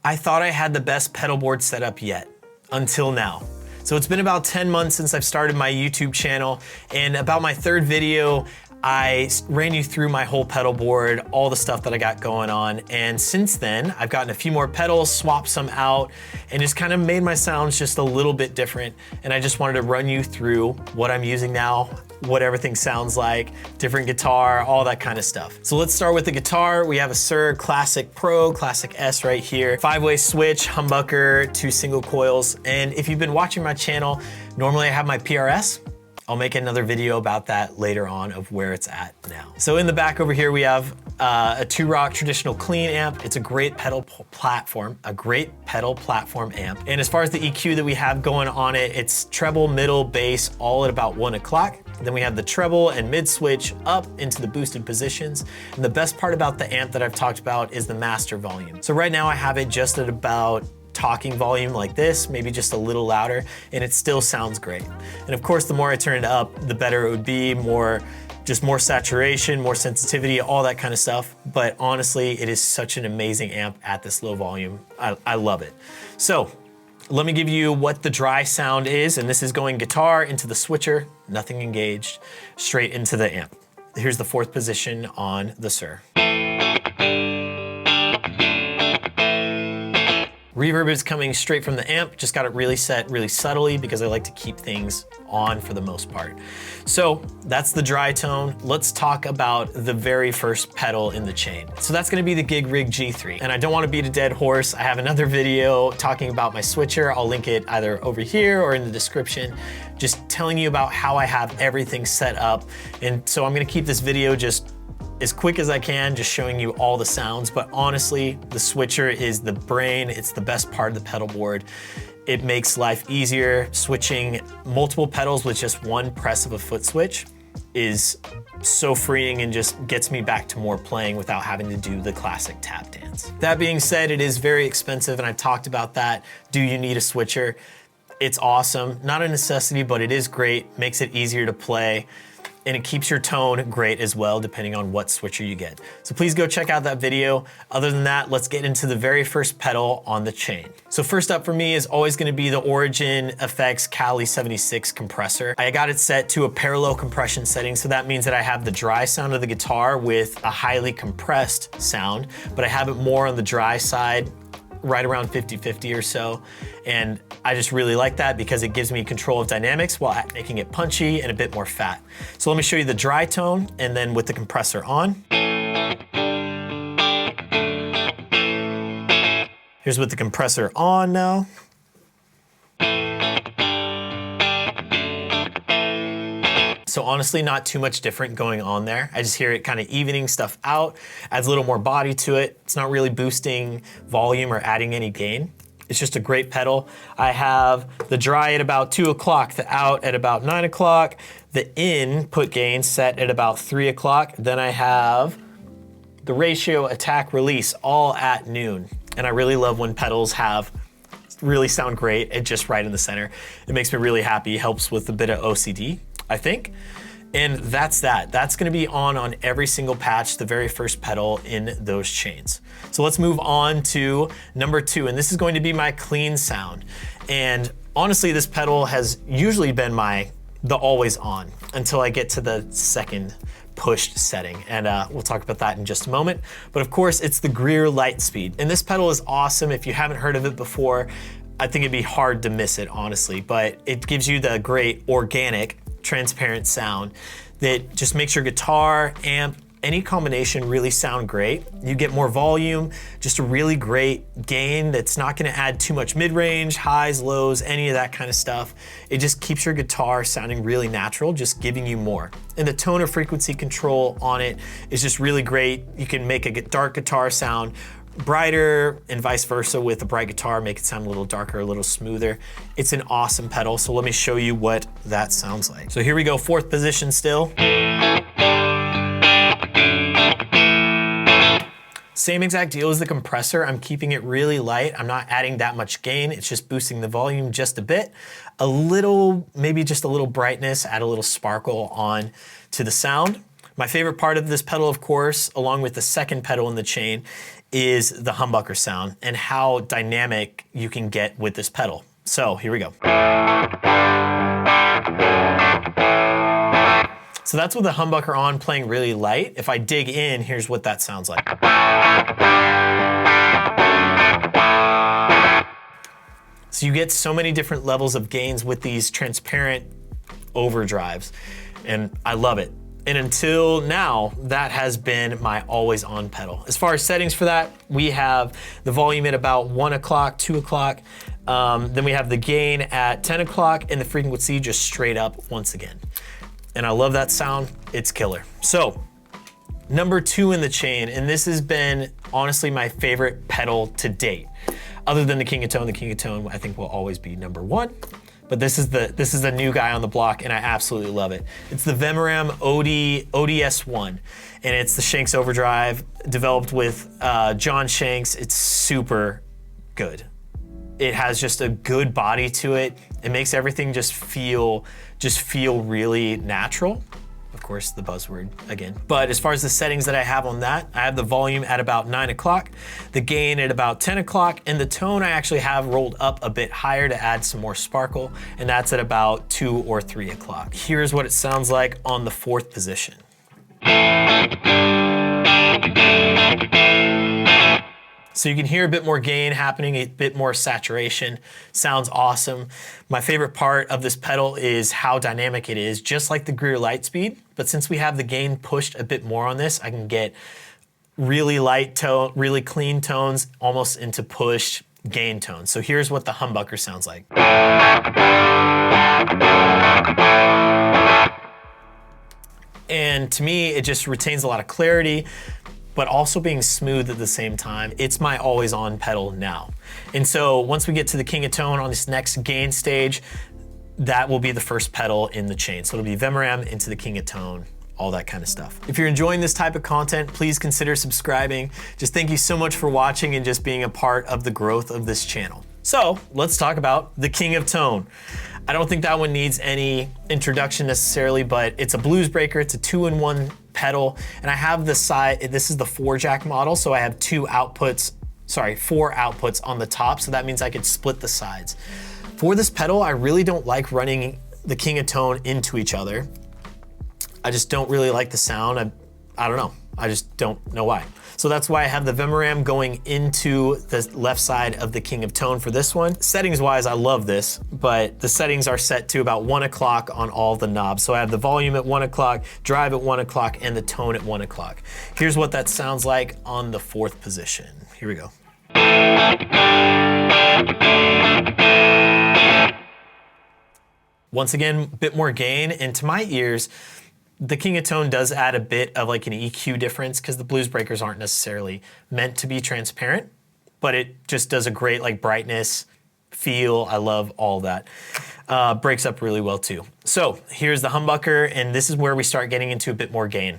I thought I had the best pedalboard setup yet, until now. So it's been about 10 months since I've started my YouTube channel, and about my third video, I ran you through my whole pedal board, all the stuff that I got going on. And since then, I've gotten a few more pedals, swapped some out, and just kind of made my sounds just a little bit different. And I just wanted to run you through what I'm using now, what everything sounds like, different guitar, all that kind of stuff. So let's start with the guitar. We have a Suhr Classic Pro, Classic S right here. 5-way switch, humbucker, 2 single coils. And if you've been watching my channel, normally I have my PRS. I'll make another video about that later on of where it's at now. So in the back over here, we have a 2-rock traditional clean amp. It's a great pedal platform amp. And as far as the EQ that we have going on it, it's treble, middle, bass, all at about 1 o'clock. Then we have the treble and mid switch up into the boosted positions. And the best part about the amp that I've talked about is the master volume. So right now I have it just at about talking volume like this, maybe just a little louder, and it still sounds great. And of course, the more I turn it up, the better it would be, more saturation, more sensitivity, all that kind of stuff. But honestly, it is such an amazing amp at this low volume. I love it. So let me give you what the dry sound is, and this is going guitar into the switcher, nothing engaged, straight into the amp. Here's the 4th position on the Suhr. Reverb is coming straight from the amp, just got it really set really subtly because I like to keep things on for the most part. So that's the dry tone. Let's talk about the very first pedal in the chain. So that's gonna be the Gig Rig G3. And I don't wanna beat a dead horse. I have another video talking about my switcher. I'll link it either over here or in the description, just telling you about how I have everything set up. And so I'm gonna keep this video just as quick as I can, just showing you all the sounds. But honestly, the switcher is the brain. It's the best part of the pedal board. It makes life easier. Switching multiple pedals with just one press of a foot switch is so freeing and just gets me back to more playing without having to do the classic tap dance. That being said, it is very expensive, and I've talked about that. Do you need a switcher? It's awesome. Not a necessity, but it is great. Makes it easier to play. And it keeps your tone great as well, depending on what switcher you get. So please go check out that video. Other than that, let's get into the very first pedal on the chain. So first up for me is always gonna be the Origin Effects Cali 76 compressor. I got it set to a parallel compression setting, so that means that I have the dry sound of the guitar with a highly compressed sound, but I have it more on the dry side, right around 50-50 or so. And I just really like that because it gives me control of dynamics while making it punchy and a bit more fat. So let me show you the dry tone and then with the compressor on. Here's with the compressor on now. So honestly, not too much different going on there. I just hear it kind of evening stuff out, adds a little more body to it. It's not really boosting volume or adding any gain. It's just a great pedal. I have the dry at about 2 o'clock, the out at about 9 o'clock, the input gain set at about 3 o'clock. Then I have the ratio, attack, release all at noon. And I really love when pedals really sound great and just right in the center. It makes me really happy, helps with a bit of OCD, I think. And that's that. That's gonna be on every single patch, the very first pedal in those chains. So let's move on to number 2, and this is going to be my clean sound. And honestly, this pedal has usually been the always on until I get to the second pushed setting. And we'll talk about that in just a moment. But of course, it's the Greer Lightspeed. And this pedal is awesome. If you haven't heard of it before, I think it'd be hard to miss it, honestly. But it gives you the great organic, transparent sound that just makes your guitar, amp, any combination really sound great. You get more volume, just a really great gain that's not gonna add too much mid-range, highs, lows, any of that kind of stuff. It just keeps your guitar sounding really natural, just giving you more. And the tone or frequency control on it is just really great. You can make a dark guitar sound brighter and vice versa with a bright guitar, make it sound a little darker, a little smoother. It's an awesome pedal, so let me show you what that sounds like. So here we go, 4th position still. Same exact deal as the compressor. I'm keeping it really light. I'm not adding that much gain. It's just boosting the volume just a bit. A little, maybe just a little brightness, add a little sparkle on to the sound. My favorite part of this pedal, of course, along with the second pedal in the chain, is the humbucker sound and how dynamic you can get with this pedal. So here we go. So that's with the humbucker on, playing really light. If I dig in, here's what that sounds like. So you get so many different levels of gains with these transparent overdrives, and I love it. And until now, that has been my always on pedal. As far as settings for that, we have the volume at about 1 o'clock, 2 o'clock. Then we have the gain at 10 o'clock and the frequency just straight up once again. And I love that sound, it's killer. So, number 2 in the chain, and this has been honestly my favorite pedal to date. Other than the KingTone I think will always be number 1. But this is the new guy on the block, and I absolutely love it. It's the Vemuram ODS1, and it's the Shanks Overdrive developed with John Shanks. It's super good. It has just a good body to it. It makes everything just feel really natural. Of course, the buzzword again. But as far as the settings that I have on that, I have the volume at about 9 o'clock, the gain at about 10 o'clock, and the tone I actually have rolled up a bit higher to add some more sparkle, and that's at about 2 or 3 o'clock. Here's what it sounds like on the 4th position. So you can hear a bit more gain happening, a bit more saturation. Sounds awesome. My favorite part of this pedal is how dynamic it is, just like the Greer Lightspeed. But since we have the gain pushed a bit more on this, I can get really light tone, really clean tones, almost into pushed gain tones. So here's what the humbucker sounds like. And to me, it just retains a lot of clarity, but also being smooth at the same time. It's my always on pedal now. And so once we get to the King of Tone on this next gain stage, that will be the first pedal in the chain. So it'll be Vemuram into the King of Tone, all that kind of stuff. If you're enjoying this type of content, please consider subscribing. Just thank you so much for watching and just being a part of the growth of this channel. So let's talk about the King of Tone. I don't think that one needs any introduction necessarily, but it's a blues breaker. It's a 2-in-1 pedal, and I have the side, this is the 4-jack model, so I have 4 outputs on the top, so that means I could split the sides. For this pedal, I really don't like running the King of Tone into each other. I just don't really like the sound. I don't know. I just don't know why. So that's why I have the Vemuram going into the left side of the King of Tone for this one. Settings wise, I love this, but the settings are set to about 1 o'clock on all the knobs. So I have the volume at 1 o'clock, drive at 1 o'clock, and the tone at 1 o'clock. Here's what that sounds like on the 4th position. Here we go. Once again, a bit more gain, and to my ears, the King of Tone does add a bit of like an EQ difference because the blues breakers aren't necessarily meant to be transparent, but it just does a great like brightness, feel. I love all that. Breaks up really well too. So here's the humbucker, and this is where we start getting into a bit more gain.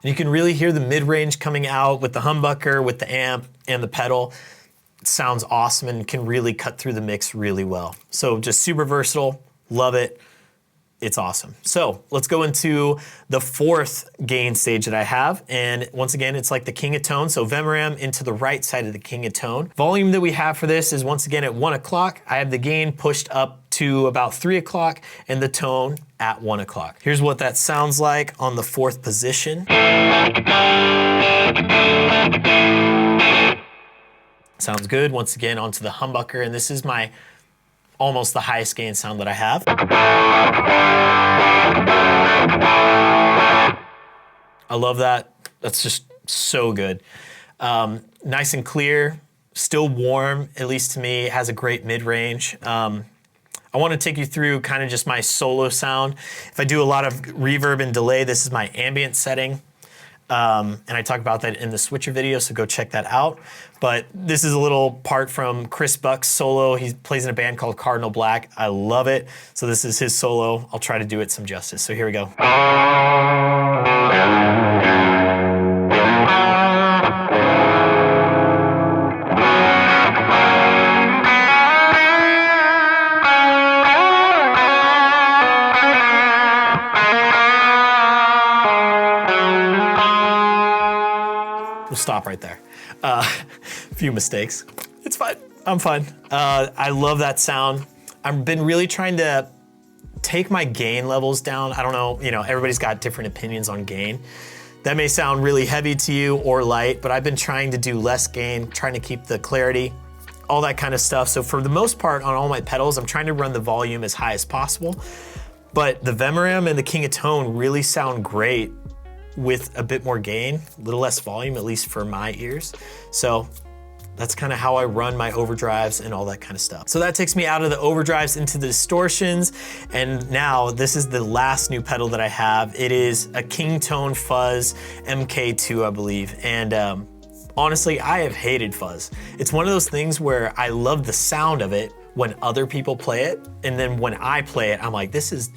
And you can really hear the mid-range coming out with the humbucker, with the amp and the pedal. Sounds awesome and can really cut through the mix really well. So just super versatile, love it. It's awesome. So let's go into the 4th gain stage that I have. And once again, it's like the King of Tone. So Vemuram into the right side of the King of Tone. Volume that we have for this is once again at 1 o'clock. I have the gain pushed up to about 3 o'clock and the tone at 1 o'clock. Here's what that sounds like on the 4th position. Sounds good. Once again, onto the humbucker, and this is my almost the highest gain sound that I have. I love that. That's just so good. Nice and clear, still warm, at least to me. It has a great mid-range. I want to take you through kind of just my solo sound. If I do a lot of reverb and delay, this is my ambient setting. And I talk about that in the switcher video, so go check that out. But this is a little part from Chris Buck's solo. He plays in a band called Cardinal Black. I love it. So this is his solo. I'll try to do it some justice. So here we go. We'll stop right there. A few mistakes. It's fine. I'm fine. I love that sound. I've been really trying to take my gain levels down. I don't know, everybody's got different opinions on gain. That may sound really heavy to you or light, but I've been trying to do less gain, trying to keep the clarity, all that kind of stuff. So for the most part on all my pedals, I'm trying to run the volume as high as possible. But the Vemuram and the KingTone really sound great with a bit more gain, a little less volume, at least for my ears. So that's kind of how I run my overdrives and all that kind of stuff. So that takes me out of the overdrives into the distortions. And now this is the last new pedal that I have. It is a KingTone Fuzz MK2, I believe. And honestly, I have hated fuzz. It's one of those things where I love the sound of it when other people play it. And then when I play it, I'm like, this is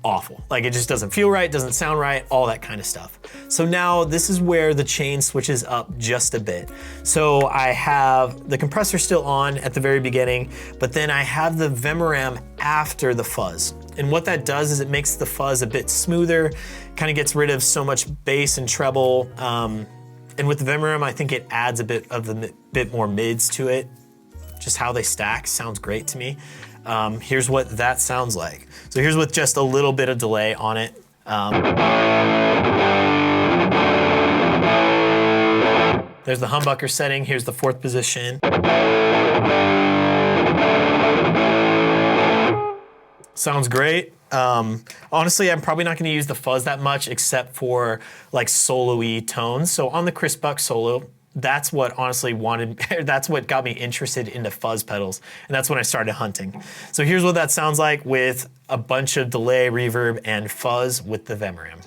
awful. Like it just doesn't feel right, doesn't sound right, all that kind of stuff. So now this is where the chain switches up just a bit. So I have the compressor still on at the very beginning, but then I have the Vemuram after the fuzz. And what that does is it makes the fuzz a bit smoother, kind of gets rid of so much bass and treble. And with the Vemuram, I think it adds a bit more mids to it. Just how they stack sounds great to me. Here's what that sounds like. So here's with just a little bit of delay on it. There's the humbucker setting. Here's the 4th position. Sounds great. Honestly, I'm probably not gonna use the fuzz that much except for like solo-y tones. So on the Chris Buck solo, that's what that's what got me interested into fuzz pedals. And that's when I started hunting. So here's what that sounds like with a bunch of delay, reverb, and fuzz with the Vemuram.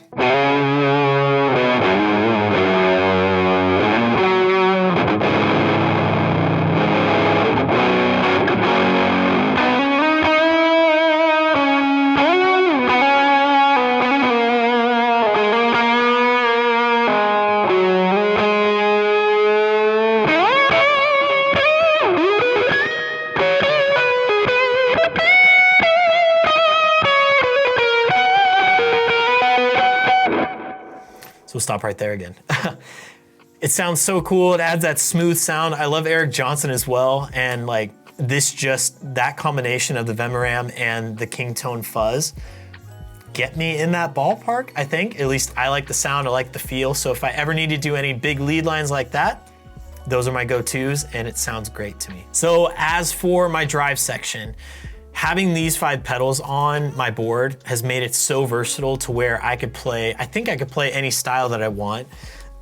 So we'll stop right there again. It sounds so cool. It adds that smooth sound. I love Eric Johnson as well. And like that combination of the Vemuram and the KingTone Fuzz get me in that ballpark, I think. At least I like the sound, I like the feel. So if I ever need to do any big lead lines like that, those are my go-tos and it sounds great to me. So as for my drive section, having these 5 pedals on my board has made it so versatile to where I think I could play any style that I want.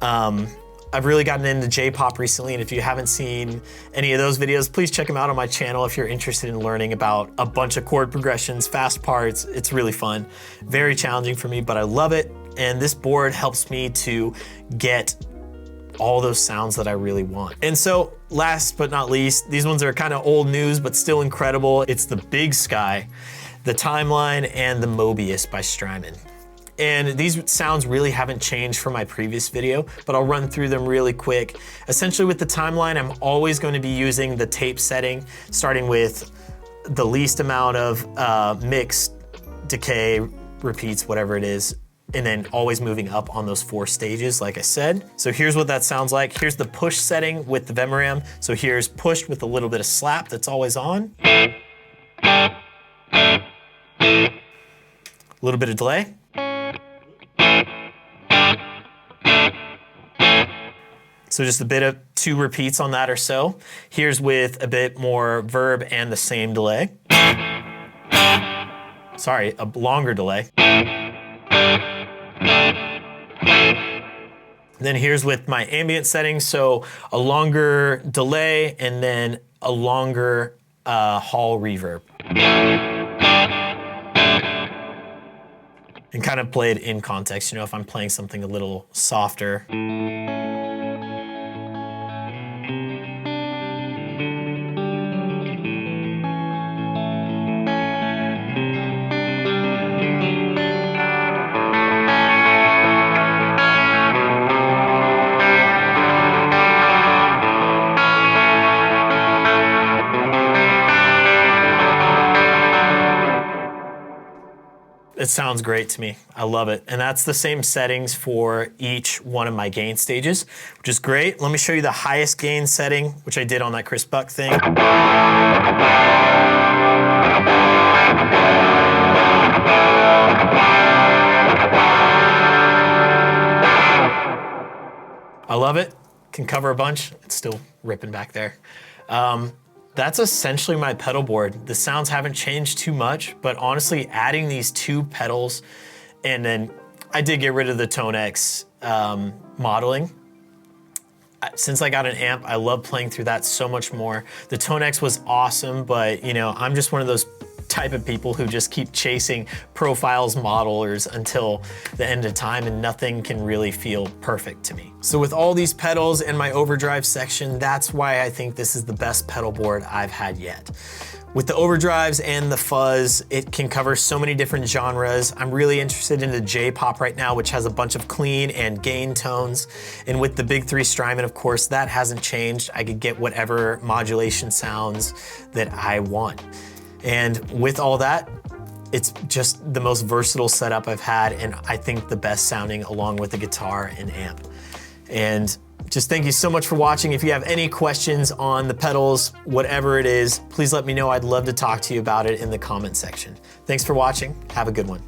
I've really gotten into J-pop recently, and if you haven't seen any of those videos, please check them out on my channel if you're interested in learning about a bunch of chord progressions, fast parts. It's really fun. Very challenging for me, but I love it. And this board helps me to get all those sounds that I really want. And so last but not least, these ones are kind of old news, but still incredible. It's the Big Sky, the Timeline, and the Mobius by Strymon. And these sounds really haven't changed from my previous video, but I'll run through them really quick. Essentially with the Timeline, I'm always going to be using the tape setting, starting with the least amount of mix, decay, repeats, whatever it is, and then always moving up on those 4 stages, like I said. So here's what that sounds like. Here's the push setting with the Vemuram. So here's pushed with a little bit of slap that's always on. A little bit of delay. So just a bit of 2 repeats on that or so. Here's with a bit more verb and the same delay. Sorry, a longer delay. Then here's with my ambient settings, so a longer delay and then a longer hall reverb. And kind of play it in context, if I'm playing something a little softer. It sounds great to me. I love it. And that's the same settings for each one of my gain stages, which is great. Let me show you the highest gain setting, which I did on that Chris Buck thing. I love it. Can cover a bunch. It's still ripping back there. That's essentially my pedal board. The sounds haven't changed too much, but honestly, adding these two pedals, and then I did get rid of the Tone X modeling. Since I got an amp, I love playing through that so much more. The Tone X was awesome, but you know, I'm just one of those type of people who just keep chasing profiles modelers until the end of time, and nothing can really feel perfect to me. So with all these pedals and my overdrive section, that's why I think this is the best pedal board I've had yet. With the overdrives and the fuzz, it can cover so many different genres. I'm really interested in the J-pop right now, which has a bunch of clean and gain tones. And with the Big 3 Strymon, of course, that hasn't changed. I could get whatever modulation sounds that I want. And with all that, it's just the most versatile setup I've had, and I think the best sounding along with the guitar and amp. And just thank you so much for watching. If you have any questions on the pedals, whatever it is, please let me know. I'd love to talk to you about it in the comment section. Thanks for watching. Have a good one.